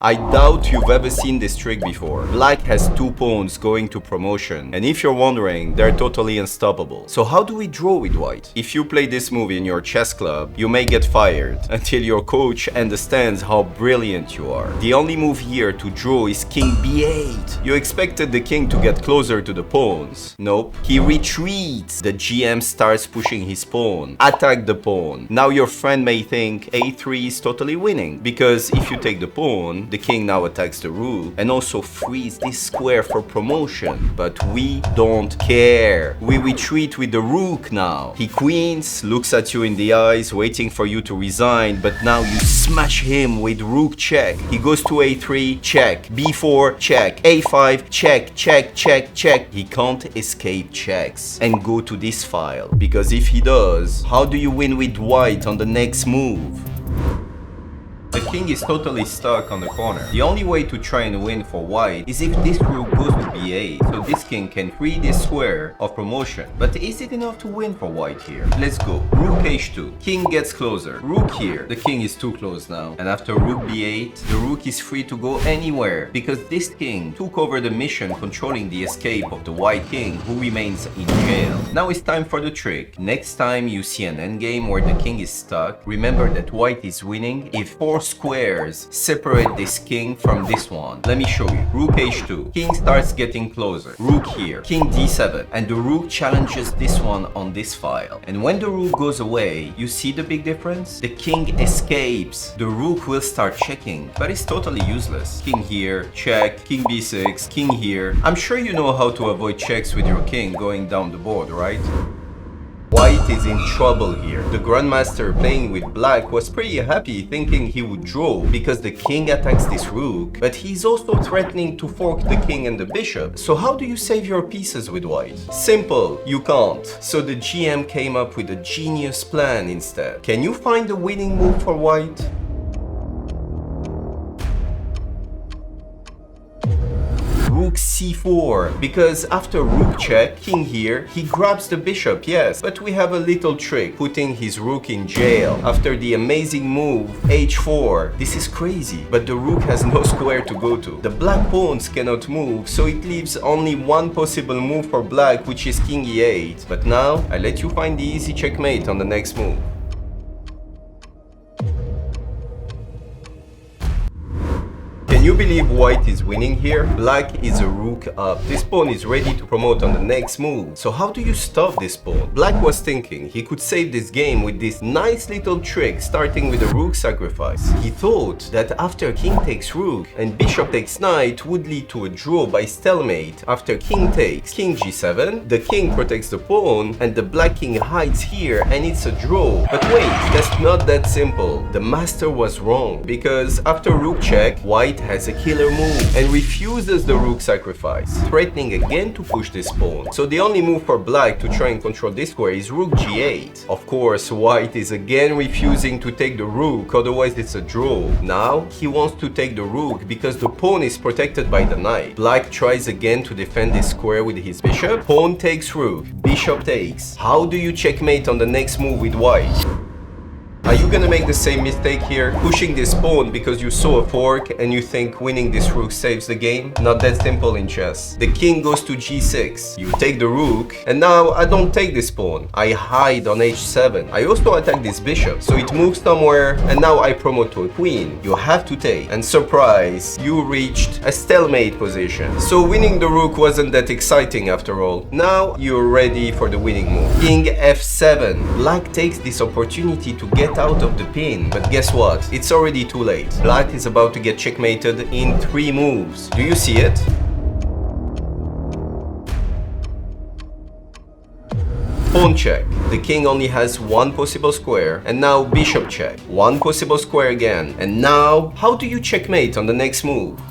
I doubt you've ever seen this trick before. Black has two pawns going to promotion, and if you're wondering, they're totally unstoppable. So how do we draw with white? If you play this move in your chess club, you may get fired until your coach understands how brilliant you are. The only move here to draw is king b8. You expected the king to get closer to the pawns. Nope. He retreats. The GM starts pushing his pawn. Attack the pawn. Now your friend may think a3 is totally winning, because if you take the pawn, the king now attacks the rook and also frees this square for promotion. But we don't care. We retreat with the rook now. He queens, looks at you in the eyes, waiting for you to resign, but now you smash him with rook check. He goes to a3, check. b4, check. a5, check, check, check, check. He can't escape checks and go to this file, because if he does, how do you win with white on the next move? The king is totally stuck on the corner. The only way to try and win for white is if this rook goes to b8, so this king can free this square of promotion. But is it enough to win for white here? Let's go. Rook h2. King gets closer. Rook here. The king is too close now. And after rook b8, the rook is free to go anywhere, because this king took over the mission controlling the escape of the white king, who remains in jail. Now it's time for the trick. Next time you see an endgame where the king is stuck, remember that white is winning if four squares separate this king from this one. Let me show you. Rook h2. King starts getting closer. Rook here. King d7. And the rook challenges this one on this file. And when the rook goes away, you see the big difference? The king escapes. The rook will start checking, but it's totally useless. King here, check. King b6, king here. I'm sure you know how to avoid checks with your king going down the board, right? White is in trouble here. The grandmaster playing with black was pretty happy, thinking he would draw because the king attacks this rook, but he's also threatening to fork the king and the bishop. So how do you save your pieces with white? Simple, you can't. So the GM came up with a genius plan instead. Can you find a winning move for white? Rook c4, because after rook check, king here, he grabs the bishop, yes, but we have a little trick, putting his rook in jail. After the amazing move h4, this is crazy, but the rook has no square to go to. The black pawns cannot move, so it leaves only one possible move for black, which is king e8. But now, I let you find the easy checkmate on the next move. Can you believe white is winning here? Black is a rook up. This pawn is ready to promote on the next move. So how do you stop this pawn? Black was thinking he could save this game with this nice little trick, starting with a rook sacrifice. He thought that after king takes rook and bishop takes knight would lead to a draw by stalemate. After king takes king g7, the king protects the pawn and the black king hides here and it's a draw. But wait, that's not that simple. The master was wrong, because after rook check, white has a killer move and refuses the rook sacrifice, threatening again to push this pawn. So the only move for black to try and control this square is rook g8. Of course, white is again refusing to take the rook, otherwise it's a draw. Now he wants to take the rook because the pawn is protected by the knight. Black tries again to defend this square with his bishop. Pawn takes rook, bishop takes. How do you checkmate on the next move with white? Are you gonna make the same mistake here? Pushing this pawn because you saw a fork and you think winning this rook saves the game? Not that simple in chess. The king goes to g6. You take the rook, and now I don't take this pawn. I hide on h7. I also attack this bishop, so it moves somewhere, and now I promote to a queen. You have to take, and surprise, you reached a stalemate position. So winning the rook wasn't that exciting after all. Now you're ready for the winning move. King f7. Black takes this opportunity to get out of the pin, but guess what? It's already too late. Black is about to get checkmated in 3 moves. Do you see it? Pawn check. The king only has one possible square, and now bishop check. One possible square again. And now, how do you checkmate on the next move?